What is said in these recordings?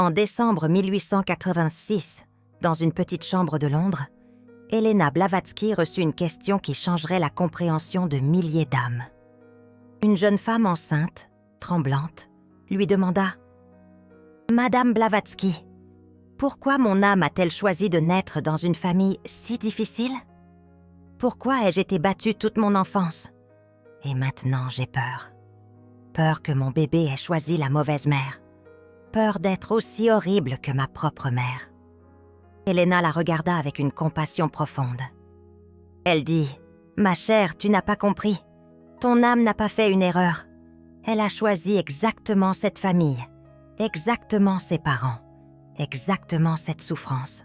En décembre 1886, dans une petite chambre de Londres, Helena Blavatsky reçut une question qui changerait la compréhension de milliers d'âmes. Une jeune femme enceinte, tremblante, lui demanda « Madame Blavatsky, pourquoi mon âme a-t-elle choisi de naître dans une famille si difficile? Pourquoi ai-je été battue toute mon enfance? Et maintenant j'ai peur. Peur que mon bébé ait choisi la mauvaise mère. Peur d'être aussi horrible que ma propre mère. » Helena la regarda avec une compassion profonde. Elle dit « Ma chère, tu n'as pas compris. Ton âme n'a pas fait une erreur. Elle a choisi exactement cette famille, exactement ses parents, exactement cette souffrance,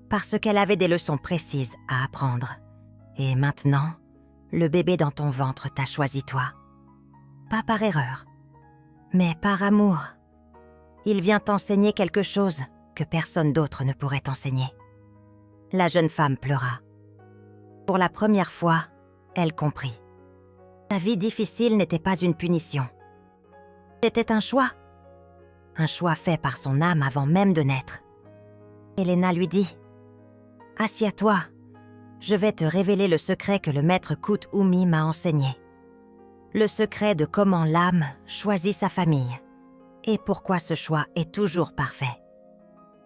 parce qu'elle avait des leçons précises à apprendre. Et maintenant, le bébé dans ton ventre t'a choisi toi. Pas par erreur, mais par amour. Il vient t'enseigner quelque chose que personne d'autre ne pourrait t'enseigner. » La jeune femme pleura. Pour la première fois, elle comprit. Sa vie difficile n'était pas une punition. C'était un choix fait par son âme avant même de naître. Helena lui dit « Assieds-toi, je vais te révéler le secret que le maître Koot-Oumi m'a enseigné. Le secret de comment l'âme choisit sa famille et pourquoi ce choix est toujours parfait,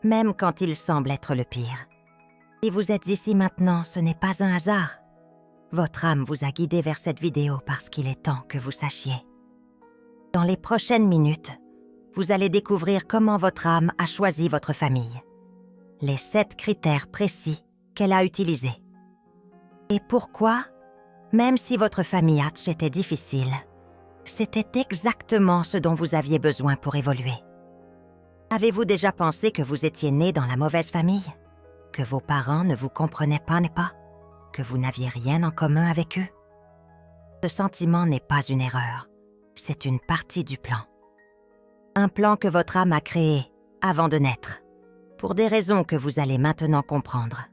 même quand il semble être le pire. Si vous êtes ici maintenant, ce n'est pas un hasard. Votre âme vous a guidé vers cette vidéo parce qu'il est temps que vous sachiez. Dans les prochaines minutes, vous allez découvrir comment votre âme a choisi votre famille, les 7 critères précis qu'elle a utilisés. Et pourquoi, même si votre famille Hatch était difficile, c'était exactement ce dont vous aviez besoin pour évoluer. Avez-vous déjà pensé que vous étiez né dans la mauvaise famille? Que vos parents ne vous comprenaient pas, que vous n'aviez rien en commun avec eux? Ce sentiment n'est pas une erreur, c'est une partie du plan. Un plan que votre âme a créé avant de naître, pour des raisons que vous allez maintenant comprendre.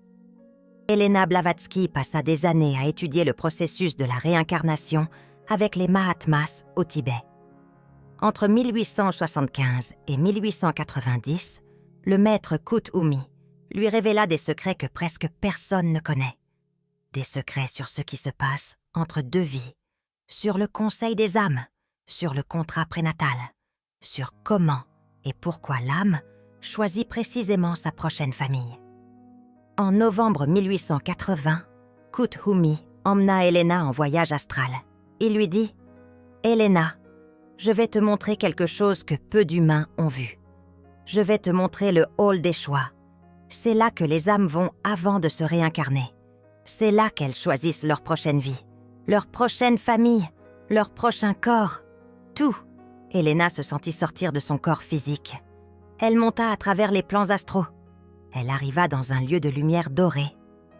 Helena Blavatsky passa des années à étudier le processus de la réincarnation avec les Mahatmas au Tibet. Entre 1875 et 1890, le maître Koot-Oumi lui révéla des secrets que presque personne ne connaît. Des secrets sur ce qui se passe entre 2 vies, sur le conseil des âmes, sur le contrat prénatal, sur comment et pourquoi l'âme choisit précisément sa prochaine famille. En novembre 1880, Koot-Oumi emmena Helena en voyage astral. Il lui dit « Helena, je vais te montrer quelque chose que peu d'humains ont vu. Je vais te montrer le hall des choix. C'est là que les âmes vont avant de se réincarner. C'est là qu'elles choisissent leur prochaine vie, leur prochaine famille, leur prochain corps. Tout. » Helena se sentit sortir de son corps physique. Elle monta à travers les plans astraux. Elle arriva dans un lieu de lumière dorée.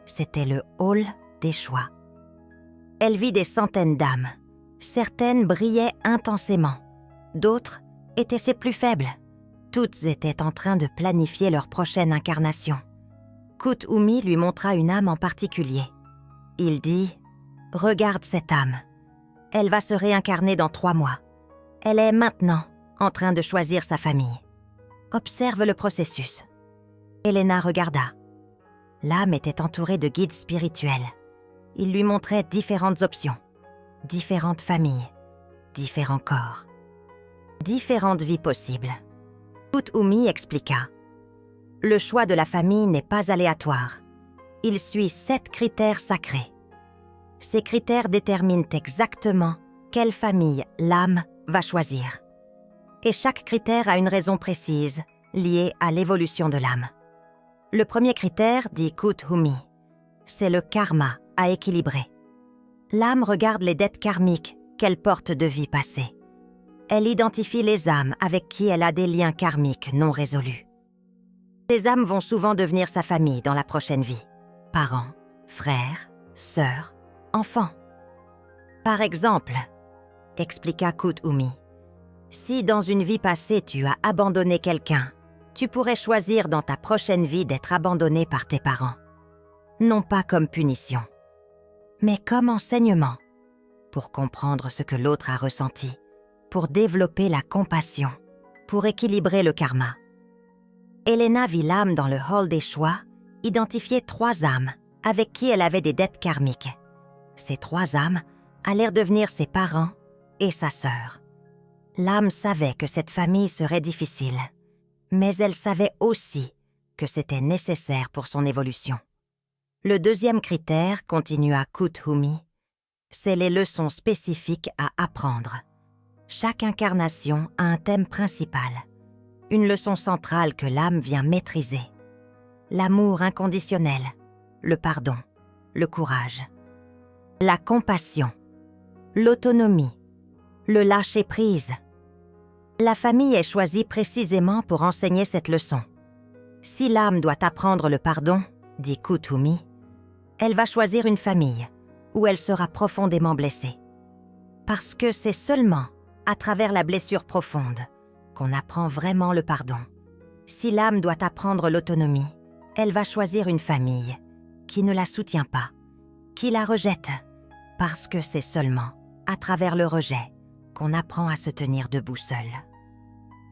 C'était le hall des choix. Elle vit des centaines d'âmes. Certaines brillaient intensément. D'autres étaient ses plus faibles. Toutes étaient en train de planifier leur prochaine incarnation. Koot-Oumi lui montra une âme en particulier. Il dit « Regarde cette âme. Elle va se réincarner dans 3 mois. Elle est maintenant en train de choisir sa famille. Observe le processus. » Helena regarda. L'âme était entourée de guides spirituels. Ils lui montraient différentes options, différentes familles, différents corps, différentes vies possibles. Koot-Oumi expliqua. Le choix de la famille n'est pas aléatoire. Il suit 7 critères sacrés. Ces critères déterminent exactement quelle famille l'âme va choisir. Et chaque critère a une raison précise, liée à l'évolution de l'âme. Le premier critère, dit Koot-Oumi, c'est le karma à équilibrer. L'âme regarde les dettes karmiques qu'elle porte de vies passées. Elle identifie les âmes avec qui elle a des liens karmiques non résolus. Ces âmes vont souvent devenir sa famille dans la prochaine vie. Parents, frères, sœurs, enfants. Par exemple, expliqua Koot-Oumi, si dans une vie passée tu as abandonné quelqu'un, tu pourrais choisir dans ta prochaine vie d'être abandonné par tes parents. Non pas comme punition, mais comme enseignement, pour comprendre ce que l'autre a ressenti, pour développer la compassion, pour équilibrer le karma. Elena vit l'âme dans le hall des choix, identifier 3 âmes avec qui elle avait des dettes karmiques. Ces 3 âmes allèrent devenir ses parents et sa sœur. L'âme savait que cette famille serait difficile, mais elle savait aussi que c'était nécessaire pour son évolution. Le deuxième critère, continua Kuthumi, c'est les leçons spécifiques à apprendre. Chaque incarnation a un thème principal, une leçon centrale que l'âme vient maîtriser. L'amour inconditionnel, le pardon, le courage, la compassion, l'autonomie, le lâcher-prise. La famille est choisie précisément pour enseigner cette leçon. Si l'âme doit apprendre le pardon, dit Kuthumi, elle va choisir une famille où elle sera profondément blessée. Parce que c'est seulement à travers la blessure profonde qu'on apprend vraiment le pardon. Si l'âme doit apprendre l'autonomie, elle va choisir une famille qui ne la soutient pas, qui la rejette, parce que c'est seulement à travers le rejet qu'on apprend à se tenir debout seule.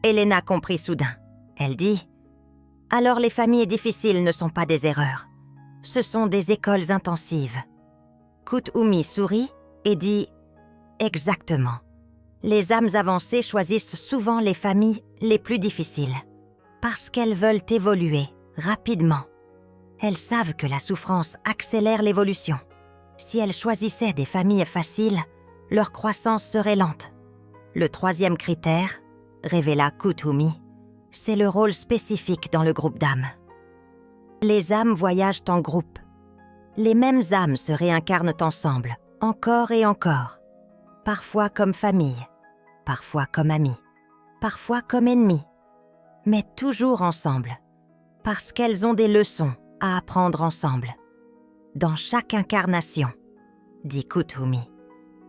Elena comprit soudain. Elle dit « Alors les familles difficiles ne sont pas des erreurs, ce sont des écoles intensives. » Kuthumi sourit et dit « Exactement. Les âmes avancées choisissent souvent les familles les plus difficiles, parce qu'elles veulent évoluer rapidement. Elles savent que la souffrance accélère l'évolution. Si elles choisissaient des familles faciles, leur croissance serait lente. Le troisième critère, révéla Kuthumi, c'est le rôle spécifique dans le groupe d'âmes. Les âmes voyagent en groupe. Les mêmes âmes se réincarnent ensemble, encore et encore. Parfois comme famille, parfois comme amis, parfois comme ennemis, mais toujours ensemble, parce qu'elles ont des leçons à apprendre ensemble. Dans chaque incarnation, dit Kuthumi,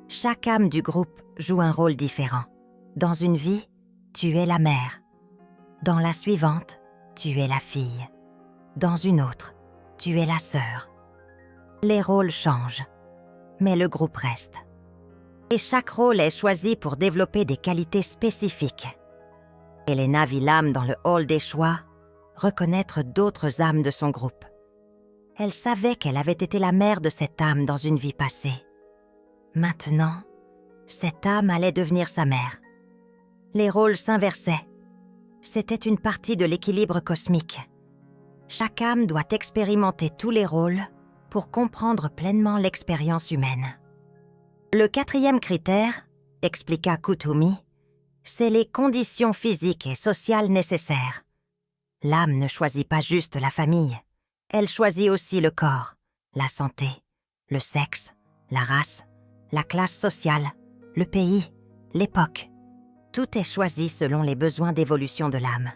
chaque âme du groupe joue un rôle différent. Dans une vie, tu es la mère. Dans la suivante, tu es la fille. Dans une autre, tu es la sœur. Les rôles changent, mais le groupe reste. Et chaque rôle est choisi pour développer des qualités spécifiques. Elena vit l'âme dans le hall des choix, reconnaître d'autres âmes de son groupe. Elle savait qu'elle avait été la mère de cette âme dans une vie passée. Maintenant, cette âme allait devenir sa mère. Les rôles s'inversaient. C'était une partie de l'équilibre cosmique. Chaque âme doit expérimenter tous les rôles pour comprendre pleinement l'expérience humaine. Le quatrième critère, expliqua Kuthumi, c'est les conditions physiques et sociales nécessaires. L'âme ne choisit pas juste la famille, elle choisit aussi le corps, la santé, le sexe, la race, la classe sociale, le pays, l'époque. Tout est choisi selon les besoins d'évolution de l'âme.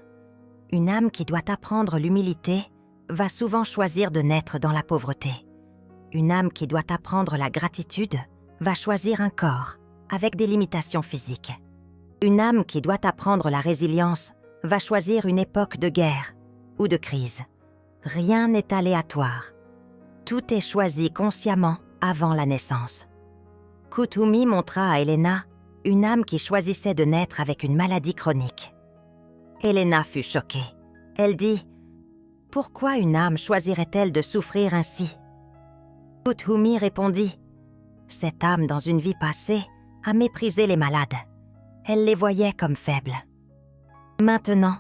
Une âme qui doit apprendre l'humilité va souvent choisir de naître dans la pauvreté. Une âme qui doit apprendre la gratitude va choisir un corps avec des limitations physiques. Une âme qui doit apprendre la résilience va choisir une époque de guerre ou de crise. Rien n'est aléatoire. Tout est choisi consciemment avant la naissance. Kuthumi montra à Elena une âme qui choisissait de naître avec une maladie chronique. Elena fut choquée. Elle dit « Pourquoi une âme choisirait-elle de souffrir ainsi ?» Kuthumi répondit « Cette âme dans une vie passée a méprisé les malades. Elle les voyait comme faibles. Maintenant,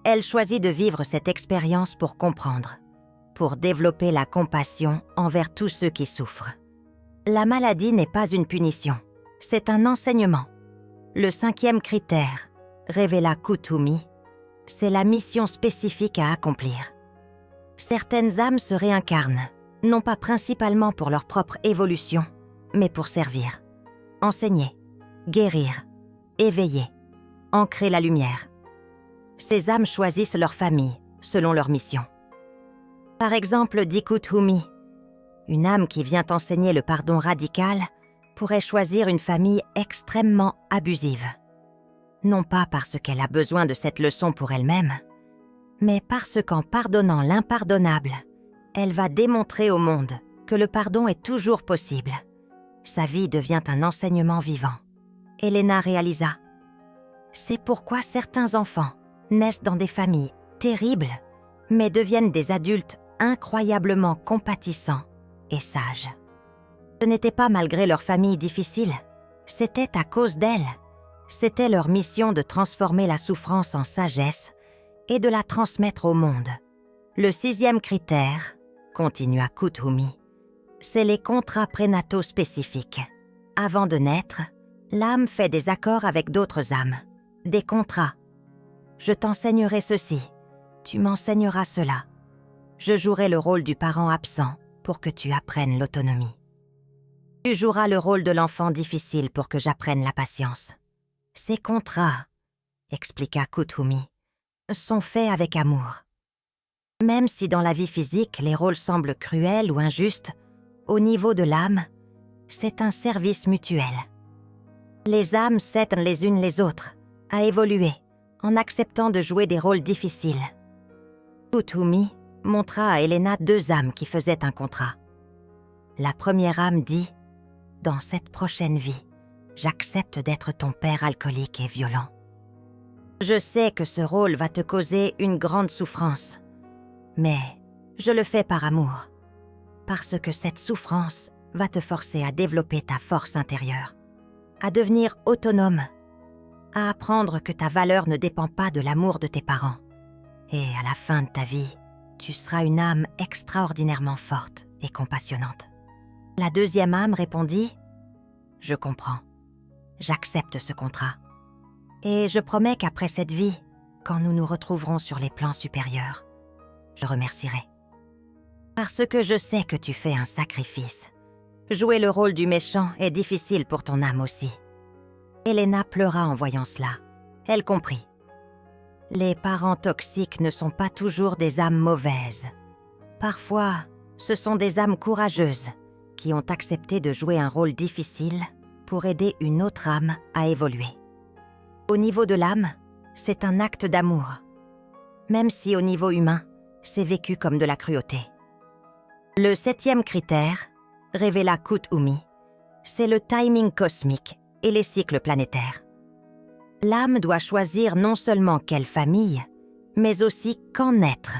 elle choisit de vivre cette expérience pour comprendre, pour développer la compassion envers tous ceux qui souffrent. La maladie n'est pas une punition, c'est un enseignement. Le cinquième critère, révéla Kuthumi, c'est la mission spécifique à accomplir. Certaines âmes se réincarnent, non pas principalement pour leur propre évolution, mais pour servir, enseigner, guérir, éveiller, ancrer la lumière. Ces âmes choisissent leur famille selon leur mission. Par exemple, dit Kuthumi, une âme qui vient enseigner le pardon radical pourrait choisir une famille extrêmement abusive. Non pas parce qu'elle a besoin de cette leçon pour elle-même, mais parce qu'en pardonnant l'impardonnable, elle va démontrer au monde que le pardon est toujours possible. Sa vie devient un enseignement vivant. Elena réalisa. C'est pourquoi certains enfants naissent dans des familles terribles, mais deviennent des adultes incroyablement compatissants et sages. Ce n'était pas malgré leur famille difficile, c'était à cause d'elles. C'était leur mission de transformer la souffrance en sagesse et de la transmettre au monde. Le 6e critère, continua Kuthumi, c'est les contrats prénataux spécifiques. Avant de naître, l'âme fait des accords avec d'autres âmes, des contrats. Je t'enseignerai ceci, tu m'enseigneras cela. Je jouerai le rôle du parent absent pour que tu apprennes l'autonomie. Tu joueras le rôle de l'enfant difficile pour que j'apprenne la patience. Ces contrats, expliqua Kuthumi, sont faits avec amour. Même si dans la vie physique les rôles semblent cruels ou injustes, au niveau de l'âme, c'est un service mutuel. Les âmes s'aident les unes les autres à évoluer en acceptant de jouer des rôles difficiles. Kuthumi montra à Elena 2 âmes qui faisaient un contrat. La première âme dit « Dans cette prochaine vie, j'accepte d'être ton père alcoolique et violent. Je sais que ce rôle va te causer une grande souffrance, mais je le fais par amour, parce que cette souffrance va te forcer à développer ta force intérieure, à devenir autonome, à apprendre que ta valeur ne dépend pas de l'amour de tes parents. Et à la fin de ta vie, tu seras une âme extraordinairement forte et compassionnante. » La 2e âme répondit « Je comprends. J'accepte ce contrat. Et je promets qu'après cette vie, quand nous nous retrouverons sur les plans supérieurs, je remercierai. Parce que je sais que tu fais un sacrifice. Jouer le rôle du méchant est difficile pour ton âme aussi. » Elena pleura en voyant cela. Elle comprit. Les parents toxiques ne sont pas toujours des âmes mauvaises. Parfois, ce sont des âmes courageuses qui ont accepté de jouer un rôle difficile pour aider une autre âme à évoluer. Au niveau de l'âme, c'est un acte d'amour, même si au niveau humain, c'est vécu comme de la cruauté. Le 7e critère, révéla Kuthumi, c'est le timing cosmique et les cycles planétaires. L'âme doit choisir non seulement quelle famille, mais aussi quand naître.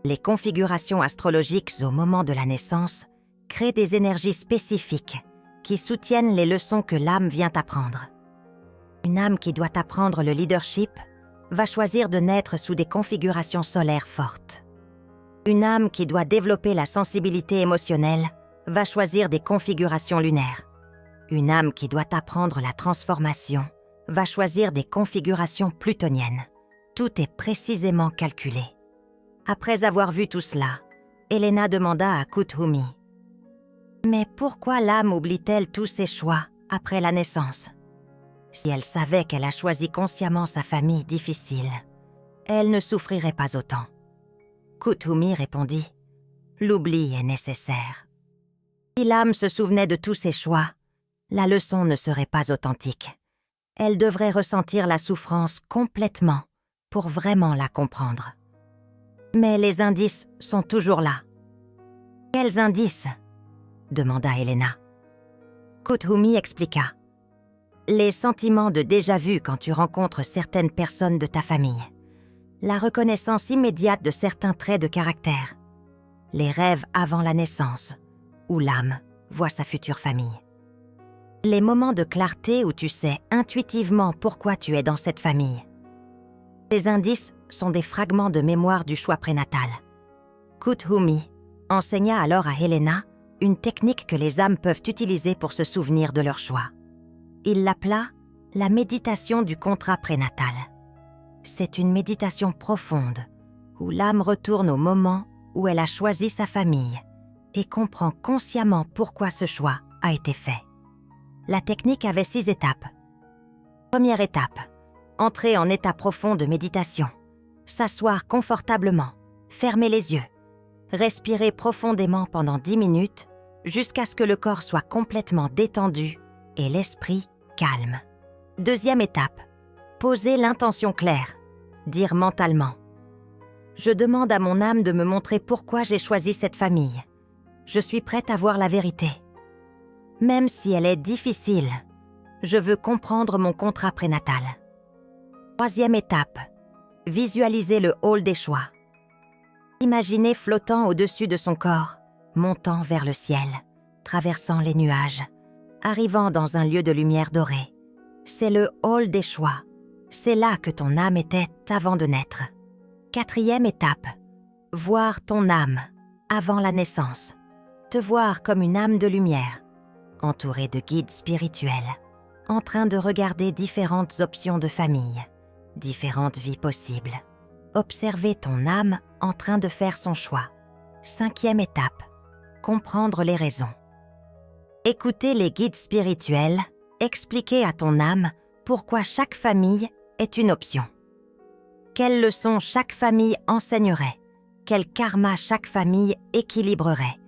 Les configurations astrologiques au moment de la naissance créent des énergies spécifiques qui soutiennent les leçons que l'âme vient apprendre. Une âme qui doit apprendre le leadership va choisir de naître sous des configurations solaires fortes. Une âme qui doit développer la sensibilité émotionnelle va choisir des configurations lunaires. Une âme qui doit apprendre la transformation va choisir des configurations plutoniennes. Tout est précisément calculé. Après avoir vu tout cela, Elena demanda à Kuthumi « Mais pourquoi l'âme oublie-t-elle tous ses choix après la naissance ? Si elle savait qu'elle a choisi consciemment sa famille difficile, elle ne souffrirait pas autant. » Kuthumi répondit « L'oubli est nécessaire. Si l'âme se souvenait de tous ses choix, la leçon ne serait pas authentique. Elle devrait ressentir la souffrance complètement pour vraiment la comprendre. Mais les indices sont toujours là. »« Quels indices ?» demanda Elena. Kuthumi expliqua. « Les sentiments de déjà-vu quand tu rencontres certaines personnes de ta famille. La reconnaissance immédiate de certains traits de caractère. Les rêves avant la naissance, où l'âme voit sa future famille. Les moments de clarté où tu sais intuitivement pourquoi tu es dans cette famille. Ces indices sont des fragments de mémoire du choix prénatal. » Kuthumi enseigna alors à Elena une technique que les âmes peuvent utiliser pour se souvenir de leur choix. Il l'appela la méditation du contrat prénatal. C'est une méditation profonde où l'âme retourne au moment où elle a choisi sa famille et comprend consciemment pourquoi ce choix a été fait. La technique avait 6 étapes. Première étape, entrer en état profond de méditation, s'asseoir confortablement, fermer les yeux, respirer profondément pendant 10 minutes jusqu'à ce que le corps soit complètement détendu et l'esprit calme. Deuxième étape, poser l'intention claire, dire mentalement « Je demande à mon âme de me montrer pourquoi j'ai choisi cette famille. Je suis prête à voir la vérité. Même si elle est difficile, je veux comprendre mon contrat prénatal. » Troisième étape, visualisez le hall des choix. Imaginez flottant au-dessus de son corps, montant vers le ciel, traversant les nuages, arrivant dans un lieu de lumière dorée. C'est le hall des choix. C'est là que ton âme était avant de naître. 4e étape, voir ton âme avant la naissance. Te voir comme une âme de lumière, entourée de guides spirituels, en train de regarder différentes options de famille, différentes vies possibles. Observer ton âme en train de faire son choix. 5e étape, comprendre les raisons. Écouter les guides spirituels, expliquer à ton âme pourquoi chaque famille est une option. Quelles leçons chaque famille enseignerait, quel karma chaque famille équilibrerait,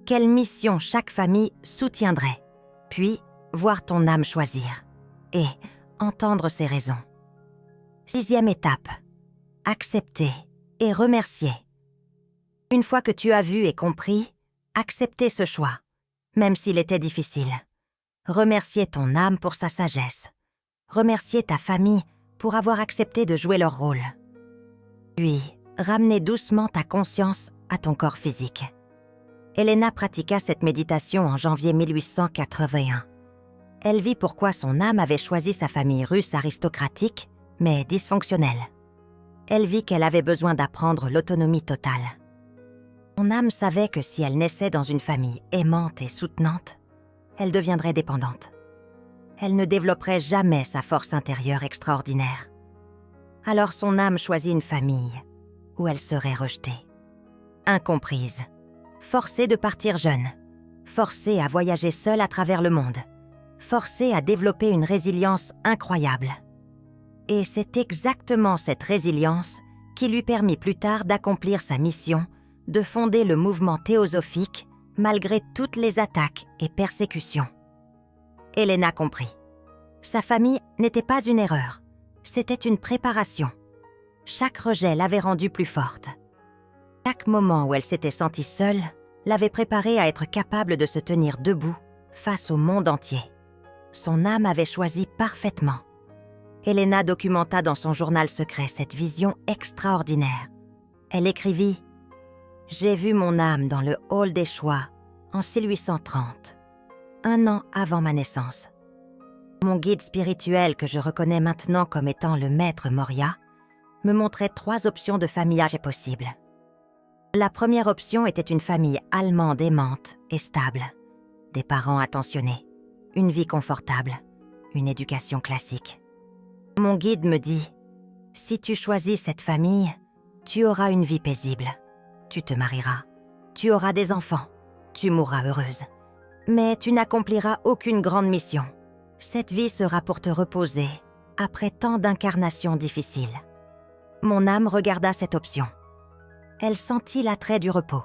quelle mission chaque famille soutiendrait, puis voir ton âme choisir et entendre ses raisons. 6e étape, accepter et remercier. Une fois que tu as vu et compris, accepter ce choix, même s'il était difficile. Remercier ton âme pour sa sagesse. Remercier ta famille pour avoir accepté de jouer leur rôle. Puis, ramener doucement ta conscience à ton corps physique. Elena pratiqua cette méditation en janvier 1881. Elle vit pourquoi son âme avait choisi sa famille russe aristocratique, mais dysfonctionnelle. Elle vit qu'elle avait besoin d'apprendre l'autonomie totale. Son âme savait que si elle naissait dans une famille aimante et soutenante, elle deviendrait dépendante. Elle ne développerait jamais sa force intérieure extraordinaire. Alors son âme choisit une famille où elle serait rejetée, incomprise, forcée de partir jeune, forcée à voyager seule à travers le monde, forcée à développer une résilience incroyable. Et c'est exactement cette résilience qui lui permit plus tard d'accomplir sa mission de fonder le mouvement théosophique malgré toutes les attaques et persécutions. Elena comprit. Sa famille n'était pas une erreur, c'était une préparation. Chaque rejet l'avait rendue plus forte. Chaque moment où elle s'était sentie seule l'avait préparée à être capable de se tenir debout face au monde entier. Son âme avait choisi parfaitement. Elena documenta dans son journal secret cette vision extraordinaire. Elle écrivit « J'ai vu mon âme dans le hall des choix en 1830, 1 an avant ma naissance. Mon guide spirituel, que je reconnais maintenant comme étant le maître Moria, me montrait 3 options de famillage possibles. La première option était une famille allemande aimante et stable, des parents attentionnés, une vie confortable, une éducation classique. Mon guide me dit « Si tu choisis cette famille, tu auras une vie paisible. Tu te marieras, tu auras des enfants, tu mourras heureuse. Mais tu n'accompliras aucune grande mission. Cette vie sera pour te reposer après tant d'incarnations difficiles. » Mon âme regarda cette option. Elle sentit l'attrait du repos.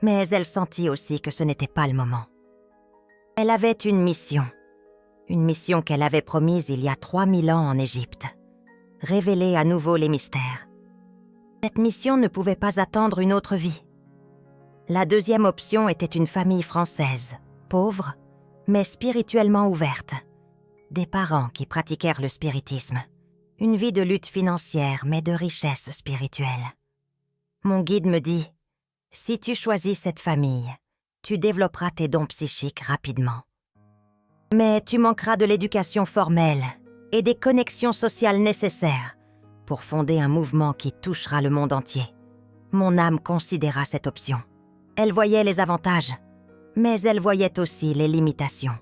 Mais elle sentit aussi que ce n'était pas le moment. Elle avait une mission qu'elle avait promise il y a 3000 ans en Égypte. Révéler à nouveau les mystères. Cette mission ne pouvait pas attendre une autre vie. La deuxième option était une famille française, pauvre, mais spirituellement ouverte. Des parents qui pratiquèrent le spiritisme. Une vie de lutte financière, mais de richesse spirituelle. Mon guide me dit « Si tu choisis cette famille, tu développeras tes dons psychiques rapidement. Mais tu manqueras de l'éducation formelle et des connexions sociales nécessaires pour fonder un mouvement qui touchera le monde entier. » Mon âme considéra cette option. Elle voyait les avantages, mais elle voyait aussi les limitations.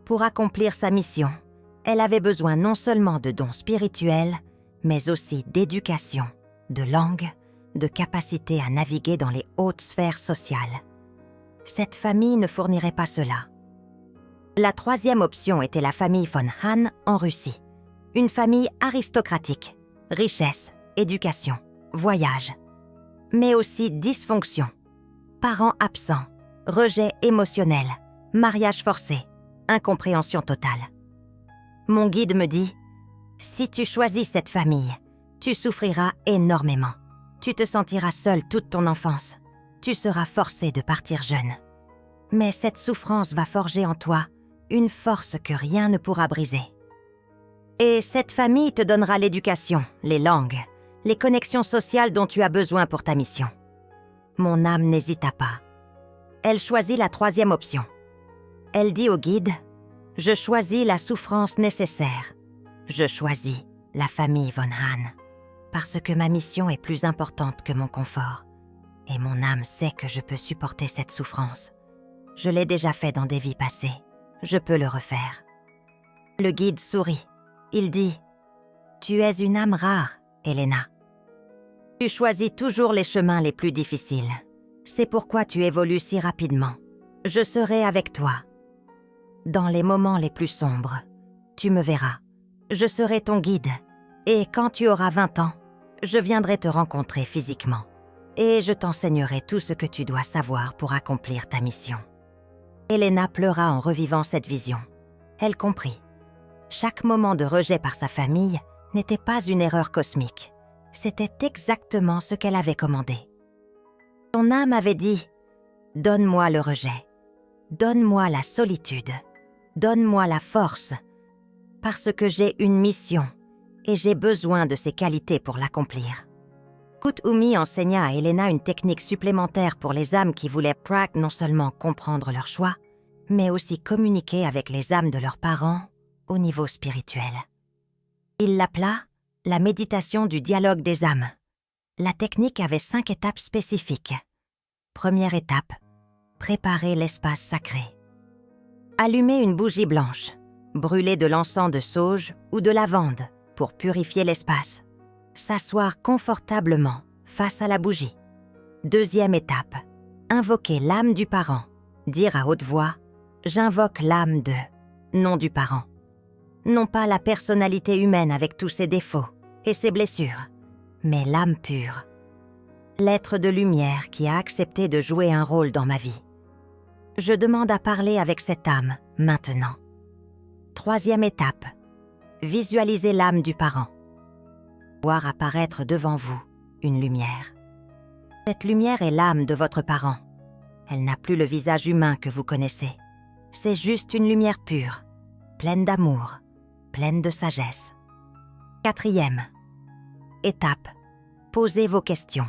Pour accomplir sa mission, elle avait besoin non seulement de dons spirituels, mais aussi d'éducation, de langue, de capacité à naviguer dans les hautes sphères sociales. Cette famille ne fournirait pas cela. La troisième option était la famille von Hahn en Russie. Une famille aristocratique, richesse, éducation, voyage, mais aussi dysfonction, parents absents, rejet émotionnel, mariage forcé, incompréhension totale. Mon guide me dit « Si tu choisis cette famille, tu souffriras énormément. Tu te sentiras seule toute ton enfance. Tu seras forcée de partir jeune. Mais cette souffrance va forger en toi une force que rien ne pourra briser. Et cette famille te donnera l'éducation, les langues, les connexions sociales dont tu as besoin pour ta mission. Mon âme n'hésita pas. Elle choisit la troisième option. Elle dit au guide « Je choisis la souffrance nécessaire. Je choisis la famille Von Hahn, parce que ma mission est plus importante que mon confort. Et mon âme sait que je peux supporter cette souffrance. Je l'ai déjà fait dans des vies passées. Je peux le refaire. » Le guide sourit. Il dit « Tu es une âme rare, Elena. Tu choisis toujours les chemins les plus difficiles. C'est pourquoi tu évolues si rapidement. Je serai avec toi. Dans les moments les plus sombres, tu me verras. Je serai ton guide. Et quand tu auras 20 ans, je viendrai te rencontrer physiquement. Et je t'enseignerai tout ce que tu dois savoir pour accomplir ta mission. » Elena pleura en revivant cette vision. Elle comprit. Chaque moment de rejet par sa famille n'était pas une erreur cosmique. C'était exactement ce qu'elle avait commandé. Son âme avait dit « Donne-moi le rejet. Donne-moi la solitude. Donne-moi la force. Parce que j'ai une mission et j'ai besoin de ces qualités pour l'accomplir. » Kuthumi enseigna à Elena une technique supplémentaire pour les âmes qui voulaient non seulement comprendre leur choix, mais aussi communiquer avec les âmes de leurs parents au niveau spirituel. Il l'appela la méditation du dialogue des âmes. La technique avait 5 étapes spécifiques. Première étape, préparer l'espace sacré. Allumer une bougie blanche, brûler de l'encens de sauge ou de lavande pour purifier l'espace. S'asseoir confortablement face à la bougie. Deuxième étape, invoquer l'âme du parent. Dire à haute voix « J'invoque l'âme de », non du parent. Non pas la personnalité humaine avec tous ses défauts et ses blessures, mais l'âme pure. L'être de lumière qui a accepté de jouer un rôle dans ma vie. Je demande à parler avec cette âme maintenant. Troisième étape, visualiser l'âme du parent. Voir apparaître devant vous une lumière. Cette lumière est l'âme de votre parent. Elle n'a plus le visage humain que vous connaissez. C'est juste une lumière pure, pleine d'amour, pleine de sagesse. Quatrième étape, posez vos questions.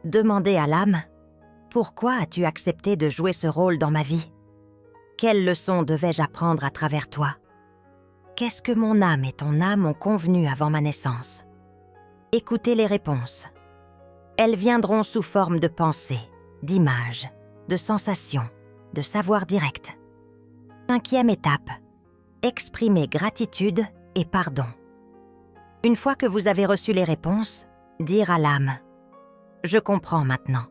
Demandez à l'âme « Pourquoi as-tu accepté de jouer ce rôle dans ma vie? Quelles leçons devais-je apprendre à travers toi? Qu'est-ce que mon âme et ton âme ont convenu avant ma naissance? » Écoutez les réponses. Elles viendront sous forme de pensées, d'images, de sensations, de savoir direct. Cinquième étape, exprimer gratitude et pardon. Une fois que vous avez reçu les réponses, dire à l'âme « Je comprends maintenant.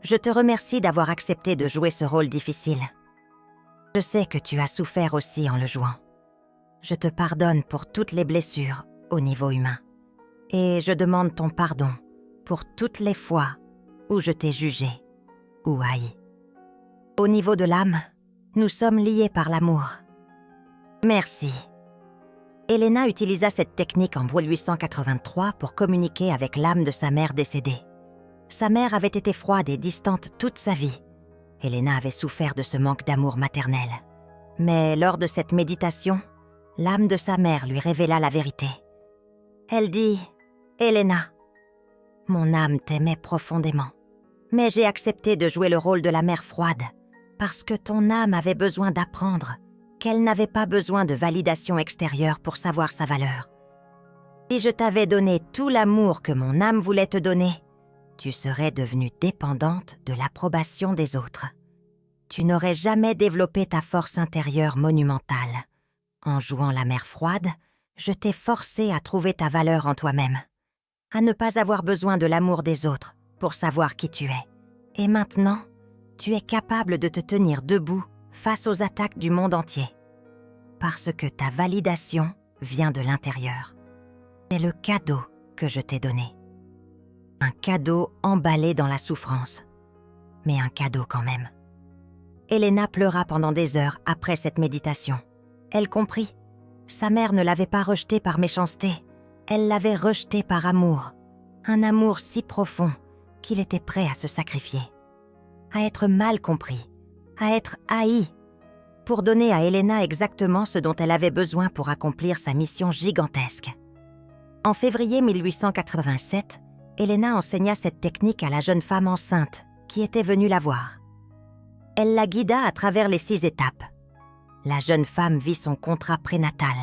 Je te remercie d'avoir accepté de jouer ce rôle difficile. Je sais que tu as souffert aussi en le jouant. Je te pardonne pour toutes les blessures au niveau humain. Et je demande ton pardon pour toutes les fois où je t'ai jugé ou haï. Au niveau de l'âme, nous sommes liés par l'amour. Merci. » Elena utilisa cette technique en 1883 pour communiquer avec l'âme de sa mère décédée. Sa mère avait été froide et distante toute sa vie. Elena avait souffert de ce manque d'amour maternel. Mais lors de cette méditation, l'âme de sa mère lui révéla la vérité. Elle dit « Elena, mon âme t'aimait profondément, mais j'ai accepté de jouer le rôle de la mère froide parce que ton âme avait besoin d'apprendre qu'elle n'avait pas besoin de validation extérieure pour savoir sa valeur. Si je t'avais donné tout l'amour que mon âme voulait te donner, tu serais devenue dépendante de l'approbation des autres. Tu n'aurais jamais développé ta force intérieure monumentale. En jouant la mère froide, je t'ai forcé à trouver ta valeur en toi-même, à ne pas avoir besoin de l'amour des autres pour savoir qui tu es. Et maintenant, tu es capable de te tenir debout face aux attaques du monde entier. Parce que ta validation vient de l'intérieur. C'est le cadeau que je t'ai donné. Un cadeau emballé dans la souffrance, mais un cadeau quand même. Elena pleura pendant des heures après cette méditation. Elle comprit. Sa mère ne l'avait pas rejetée par méchanceté, elle l'avait rejetée par amour. Un amour si profond qu'il était prêt à se sacrifier. À être mal compris, à être haï, pour donner à Elena exactement ce dont elle avait besoin pour accomplir sa mission gigantesque. En février 1887, Helena enseigna cette technique à la jeune femme enceinte qui était venue la voir. Elle la guida à travers les 6 étapes. La jeune femme vit son contrat prénatal.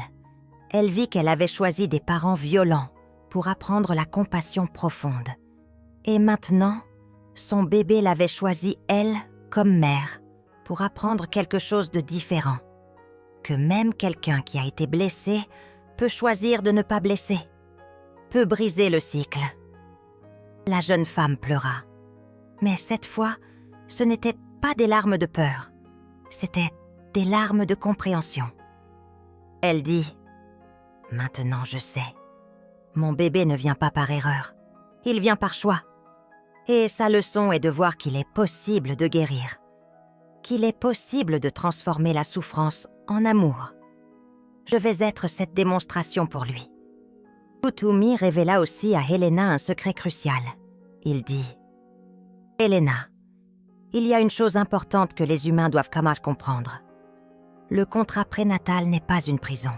Elle vit qu'elle avait choisi des parents violents pour apprendre la compassion profonde. Et maintenant, son bébé l'avait choisie, elle, comme mère, pour apprendre quelque chose de différent. Que même quelqu'un qui a été blessé peut choisir de ne pas blesser, peut briser le cycle. La jeune femme pleura. Mais cette fois, ce n'était pas des larmes de peur, c'était des larmes de compréhension. Elle dit « Maintenant je sais, mon bébé ne vient pas par erreur, il vient par choix. Et sa leçon est de voir qu'il est possible de guérir, qu'il est possible de transformer la souffrance en amour. Je vais être cette démonstration pour lui. » Kuthumi révéla aussi à Helena un secret crucial. Il dit « Helena, il y a une chose importante que les humains doivent quand même comprendre. Le contrat prénatal n'est pas une prison.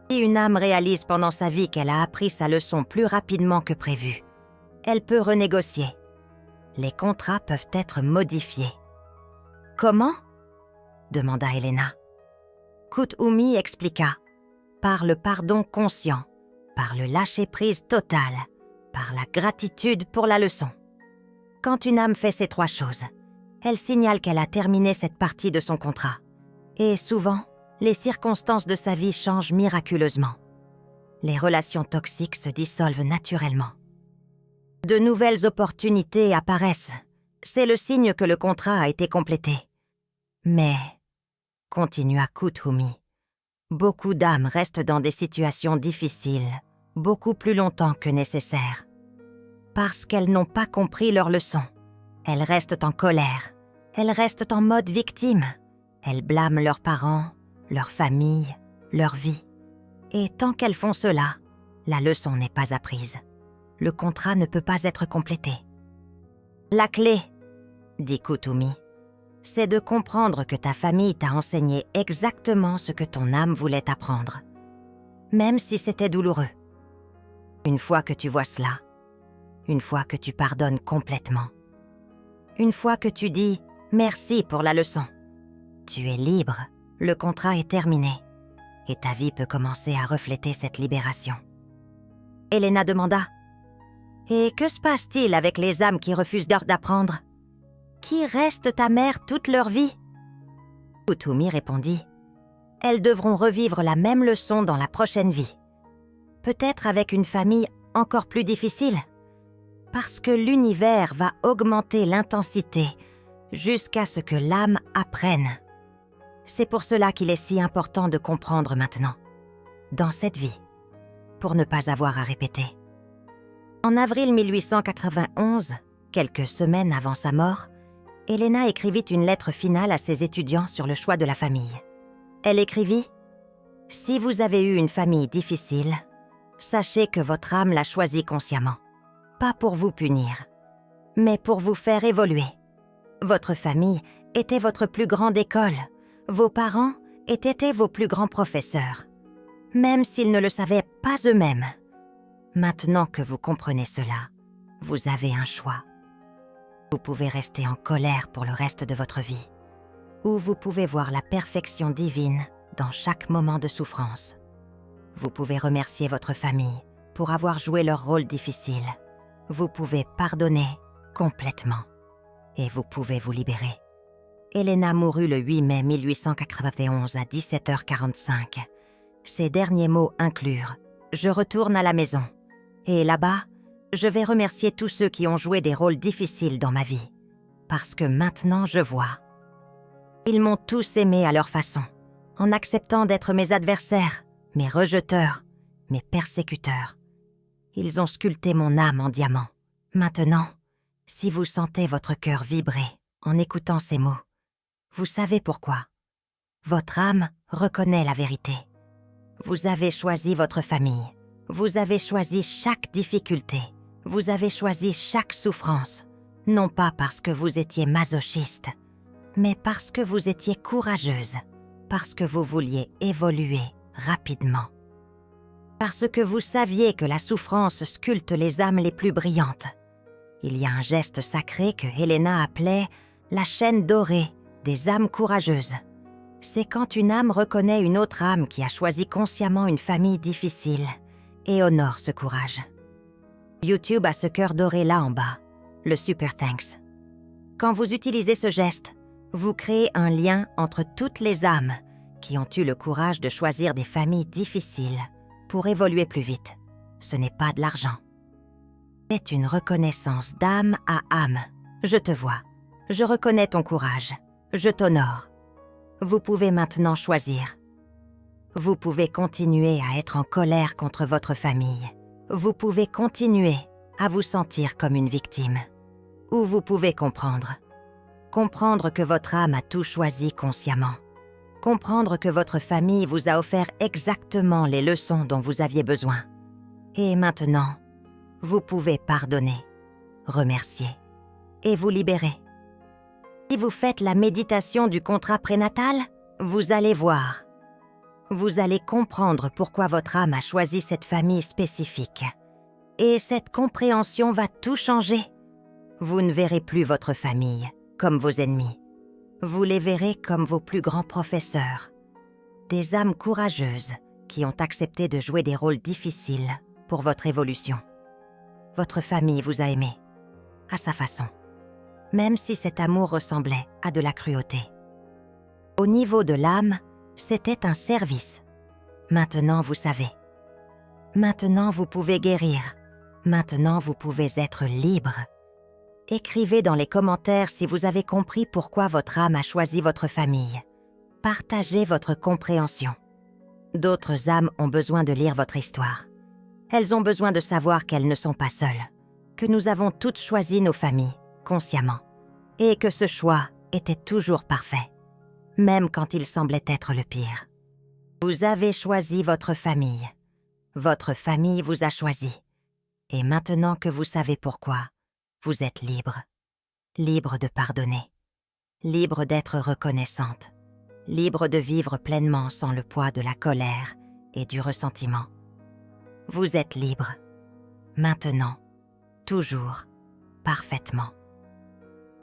Si une âme réalise pendant sa vie qu'elle a appris sa leçon plus rapidement que prévu, elle peut renégocier. Les contrats peuvent être modifiés. »« Comment ?» demanda Helena. Kuthumi expliqua. « Par le pardon conscient, par le lâcher-prise total, par la gratitude pour la leçon. Quand une âme fait ces 3 choses, elle signale qu'elle a terminé cette partie de son contrat. Et souvent, les circonstances de sa vie changent miraculeusement. Les relations toxiques se dissolvent naturellement. De nouvelles opportunités apparaissent. C'est le signe que le contrat a été complété. Mais, continua Kuthumi, beaucoup d'âmes restent dans des situations difficiles, beaucoup plus longtemps que nécessaire. Parce qu'elles n'ont pas compris leur leçon. Elles restent en colère. Elles restent en mode victime. Elles blâment leurs parents, leur famille, leur vie. Et tant qu'elles font cela, la leçon n'est pas apprise. Le contrat ne peut pas être complété. La clé, dit Kuthumi, c'est de comprendre que ta famille t'a enseigné exactement ce que ton âme voulait apprendre, même si c'était douloureux. Une fois que tu vois cela, une fois que tu pardonnes complètement, une fois que tu dis « merci pour la leçon », tu es libre, le contrat est terminé, et ta vie peut commencer à refléter cette libération. Helena demanda « Et que se passe-t-il avec les âmes qui refusent d'apprendre? Qui reste ta mère toute leur vie ?» Kuthumi répondit « Elles devront revivre la même leçon dans la prochaine vie. Peut-être avec une famille encore plus difficile. Parce que l'univers va augmenter l'intensité jusqu'à ce que l'âme apprenne. C'est pour cela qu'il est si important de comprendre maintenant, dans cette vie, pour ne pas avoir à répéter. » En avril 1891, quelques semaines avant sa mort, Helena écrivit une lettre finale à ses étudiants sur le choix de la famille. Elle écrivit « Si vous avez eu une famille difficile, sachez que votre âme l'a choisie consciemment. Pas pour vous punir, mais pour vous faire évoluer. Votre famille était votre plus grande école, vos parents étaient vos plus grands professeurs, même s'ils ne le savaient pas eux-mêmes. Maintenant que vous comprenez cela, vous avez un choix. Vous pouvez rester en colère pour le reste de votre vie, ou vous pouvez voir la perfection divine dans chaque moment de souffrance. Vous pouvez remercier votre famille pour avoir joué leur rôle difficile. Vous pouvez pardonner complètement et vous pouvez vous libérer. » Helena mourut le 8 mai 1891 à 17h45. Ses derniers mots inclurent « Je retourne à la maison. Et là-bas, je vais remercier tous ceux qui ont joué des rôles difficiles dans ma vie. Parce que maintenant je vois. Ils m'ont tous aimé à leur façon, en acceptant d'être mes adversaires, mes rejeteurs, mes persécuteurs. Ils ont sculpté mon âme en diamant. Maintenant, si vous sentez votre cœur vibrer en écoutant ces mots, vous savez pourquoi. Votre âme reconnaît la vérité. Vous avez choisi votre famille. Vous avez choisi chaque difficulté. Vous avez choisi chaque souffrance. Non pas parce que vous étiez masochiste, mais parce que vous étiez courageuse, parce que vous vouliez évoluer rapidement. Parce que vous saviez que la souffrance sculpte les âmes les plus brillantes. Il y a un geste sacré que Helena appelait la chaîne dorée des âmes courageuses. C'est quand une âme reconnaît une autre âme qui a choisi consciemment une famille difficile et honore ce courage. YouTube a ce cœur doré là en bas, le Super Thanks. Quand vous utilisez ce geste, vous créez un lien entre toutes les âmes qui ont eu le courage de choisir des familles difficiles pour évoluer plus vite. Ce n'est pas de l'argent. C'est une reconnaissance d'âme à âme. Je te vois. Je reconnais ton courage. Je t'honore. Vous pouvez maintenant choisir. Vous pouvez continuer à être en colère contre votre famille. Vous pouvez continuer à vous sentir comme une victime. Ou vous pouvez comprendre. Comprendre que votre âme a tout choisi consciemment. Comprendre que votre famille vous a offert exactement les leçons dont vous aviez besoin. Et maintenant, vous pouvez pardonner, remercier et vous libérer. Si vous faites la méditation du contrat prénatal, vous allez voir. Vous allez comprendre pourquoi votre âme a choisi cette famille spécifique. Et cette compréhension va tout changer. Vous ne verrez plus votre famille comme vos ennemis. Vous les verrez comme vos plus grands professeurs. Des âmes courageuses qui ont accepté de jouer des rôles difficiles pour votre évolution. Votre famille vous a aimé, à sa façon, même si cet amour ressemblait à de la cruauté. Au niveau de l'âme, c'était un service. Maintenant, vous savez. Maintenant, vous pouvez guérir. Maintenant, vous pouvez être libre. Écrivez dans les commentaires si vous avez compris pourquoi votre âme a choisi votre famille. Partagez votre compréhension. D'autres âmes ont besoin de lire votre histoire. Elles ont besoin de savoir qu'elles ne sont pas seules, que nous avons toutes choisi nos familles, consciemment, et que ce choix était toujours parfait, même quand il semblait être le pire. Vous avez choisi votre famille. Votre famille vous a choisi. Et maintenant que vous savez pourquoi, vous êtes libre. Libre de pardonner. Libre d'être reconnaissante. Libre de vivre pleinement sans le poids de la colère et du ressentiment. Vous êtes libre. Maintenant. Toujours. Parfaitement.